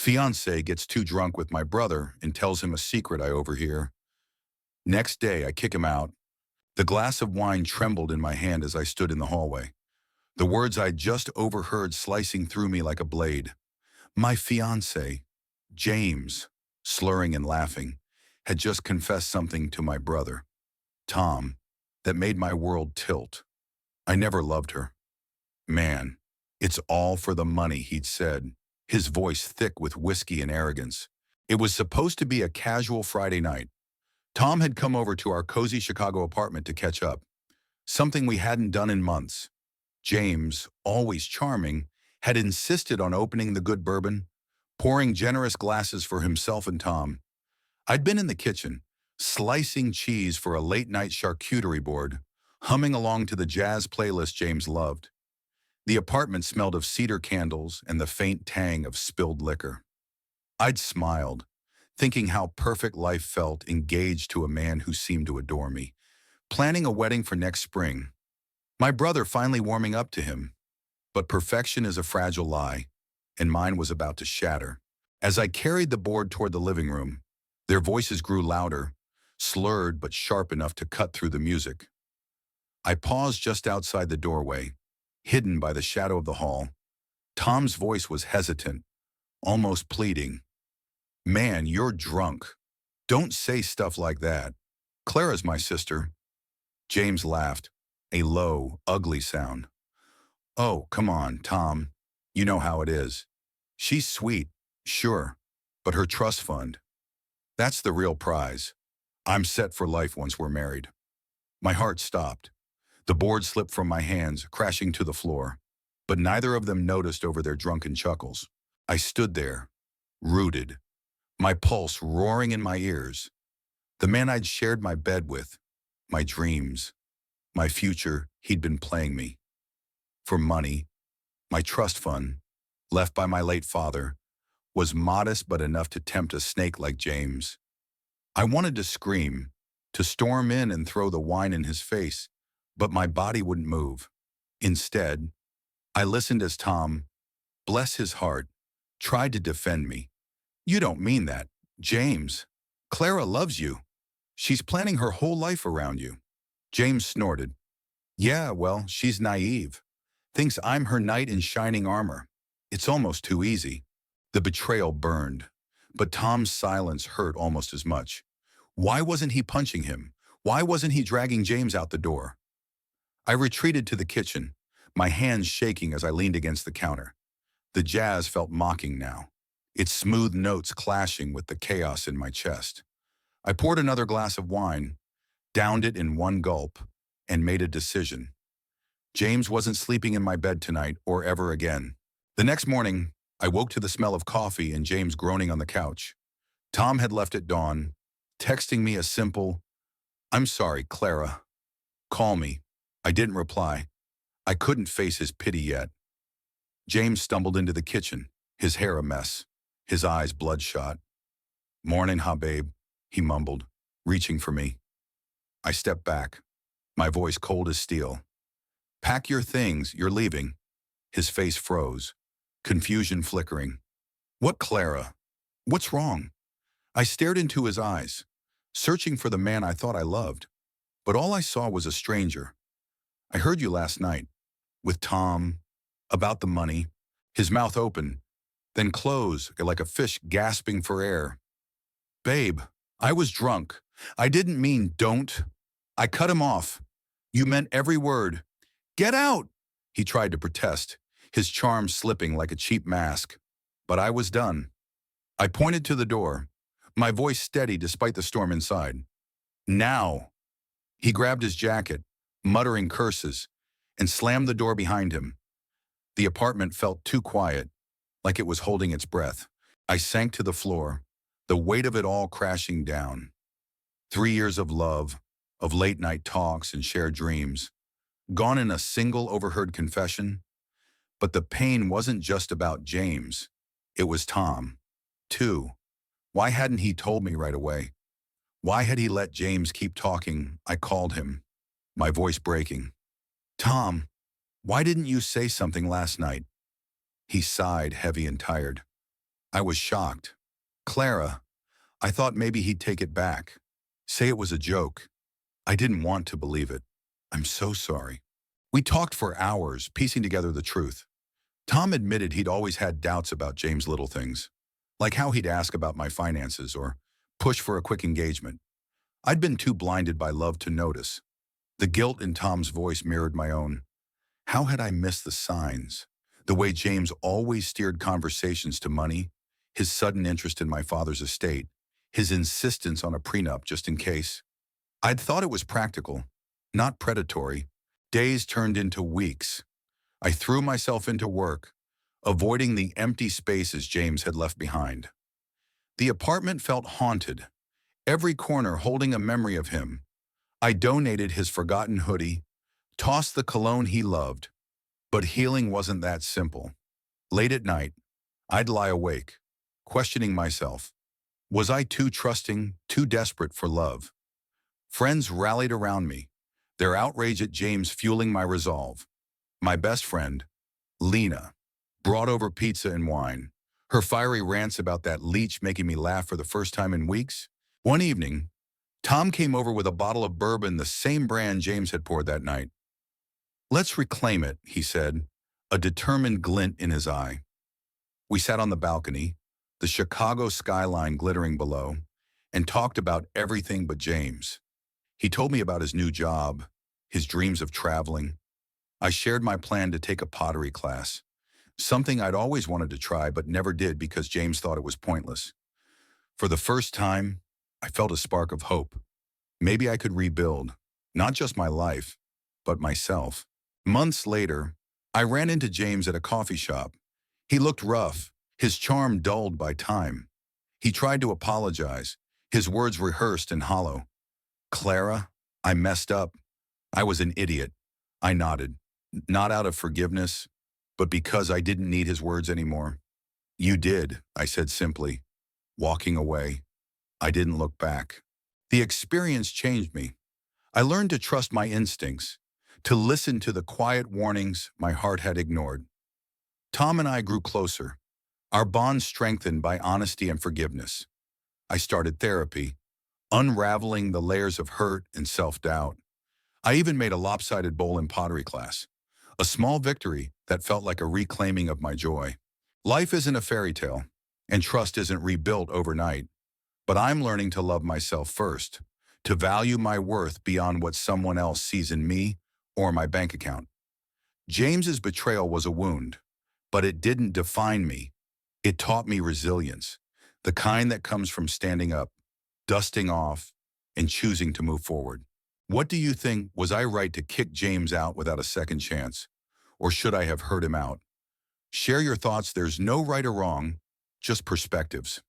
Fiance gets too drunk with my brother and tells him a secret I overhear. Next day, I kick him out. The glass of wine trembled in my hand as I stood in the hallway. The words I'd just overheard slicing through me like a blade. My fiance, James, slurring and laughing, had just confessed something to my brother, Tom, that made my world tilt. I never loved her. Man, it's all for the money, he'd said, his voice thick with whiskey and arrogance. It was supposed to be a casual Friday night. Tom had come over to our cozy Chicago apartment to catch up, something we hadn't done in months. James, always charming, had insisted on opening the good bourbon, pouring generous glasses for himself and Tom. I'd been in the kitchen, slicing cheese for a late-night charcuterie board, humming along to the jazz playlist James loved. The apartment smelled of cedar candles and the faint tang of spilled liquor. I'd smiled, thinking how perfect life felt engaged to a man who seemed to adore me, planning a wedding for next spring. My brother finally warming up to him. But perfection is a fragile lie, and mine was about to shatter. As I carried the board toward the living room, their voices grew louder, slurred but sharp enough to cut through the music. I paused just outside the doorway, hidden by the shadow of the hall. Tom's voice was hesitant, almost pleading. Man, you're drunk. Don't say stuff like that. Clara's my sister. James laughed, a low, ugly sound. Oh, come on, Tom. You know how it is. She's sweet, sure, but her trust fund. That's the real prize. I'm set for life once we're married. My heart stopped. The board slipped from my hands, crashing to the floor. But neither of them noticed over their drunken chuckles. I stood there, rooted, my pulse roaring in my ears. The man I'd shared my bed with, my dreams, my future, he'd been playing me. For money, my trust fund, left by my late father, was modest but enough to tempt a snake like James. I wanted to scream, to storm in and throw the wine in his face, but my body wouldn't move. Instead, I listened as Tom, bless his heart, tried to defend me. You don't mean that, James. Clara loves you. She's planning her whole life around you. James snorted. Yeah, well, she's naive. Thinks I'm her knight in shining armor. It's almost too easy. The betrayal burned, but Tom's silence hurt almost as much. Why wasn't he punching him? Why wasn't he dragging James out the door? I retreated to the kitchen, my hands shaking as I leaned against the counter. The jazz felt mocking now, its smooth notes clashing with the chaos in my chest. I poured another glass of wine, downed it in one gulp, and made a decision. James wasn't sleeping in my bed tonight or ever again. The next morning, I woke to the smell of coffee and James groaning on the couch. Tom had left at dawn, texting me a simple, I'm sorry, Clara. Call me. I didn't reply. I couldn't face his pity yet. James stumbled into the kitchen, his hair a mess, his eyes bloodshot. Morning, huh, babe, he mumbled, reaching for me. I stepped back, my voice cold as steel. Pack your things, you're leaving. His face froze, confusion flickering. What, Clara? What's wrong? I stared into his eyes, searching for the man I thought I loved, but all I saw was a stranger. I heard you last night, with Tom, about the money. His mouth open, then close like a fish gasping for air. Babe, I was drunk. I didn't mean don't. I cut him off. You meant every word. Get out! He tried to protest, his charm slipping like a cheap mask. But I was done. I pointed to the door, my voice steady despite the storm inside. Now! He grabbed his jacket, muttering curses, and slammed the door behind him. The apartment felt too quiet, like it was holding its breath. I sank to the floor, the weight of it all crashing down. 3 years of love, of late-night talks and shared dreams, gone in a single overheard confession. But the pain wasn't just about James. It was Tom, too. Why hadn't he told me right away? Why had he let James keep talking? I called him, my voice breaking. Tom, why didn't you say something last night? He sighed, heavy and tired. I was shocked. Clara, I thought maybe he'd take it back. Say it was a joke. I didn't want to believe it. I'm so sorry. We talked for hours, piecing together the truth. Tom admitted he'd always had doubts about James' little things, like how he'd ask about my finances or push for a quick engagement. I'd been too blinded by love to notice. The guilt in Tom's voice mirrored my own. How had I missed the signs? The way James always steered conversations to money, his sudden interest in my father's estate, his insistence on a prenup just in case. I'd thought it was practical, not predatory. Days turned into weeks. I threw myself into work, avoiding the empty spaces James had left behind. The apartment felt haunted, every corner holding a memory of him. I donated his forgotten hoodie, tossed the cologne he loved, but healing wasn't that simple. Late at night, I'd lie awake, questioning myself. Was I too trusting, too desperate for love? Friends rallied around me, their outrage at James fueling my resolve. My best friend, Lena, brought over pizza and wine, her fiery rants about that leech making me laugh for the first time in weeks. One evening, Tom came over with a bottle of bourbon, the same brand James had poured that night. "Let's reclaim it," he said, a determined glint in his eye. We sat on the balcony, the Chicago skyline glittering below, and talked about everything but James. He told me about his new job, his dreams of traveling. I shared my plan to take a pottery class, something I'd always wanted to try but never did because James thought it was pointless. For the first time, I felt a spark of hope. Maybe I could rebuild, not just my life, but myself. Months later, I ran into James at a coffee shop. He looked rough, his charm dulled by time. He tried to apologize, his words rehearsed and hollow. "Clara, I messed up. I was an idiot." I nodded, not out of forgiveness, but because I didn't need his words anymore. "You did," I said simply, walking away. I didn't look back. The experience changed me. I learned to trust my instincts, to listen to the quiet warnings my heart had ignored. Tom and I grew closer, our bond strengthened by honesty and forgiveness. I started therapy, unraveling the layers of hurt and self-doubt. I even made a lopsided bowl in pottery class, a small victory that felt like a reclaiming of my joy. Life isn't a fairy tale, and trust isn't rebuilt overnight, but I'm learning to love myself first, to value my worth beyond what someone else sees in me or my bank account. James's betrayal was a wound, but it didn't define me. It taught me resilience, the kind that comes from standing up, dusting off, and choosing to move forward. What do you think? Was I right to kick James out without a second chance? Or should I have heard him out? Share your thoughts. There's no right or wrong, just perspectives.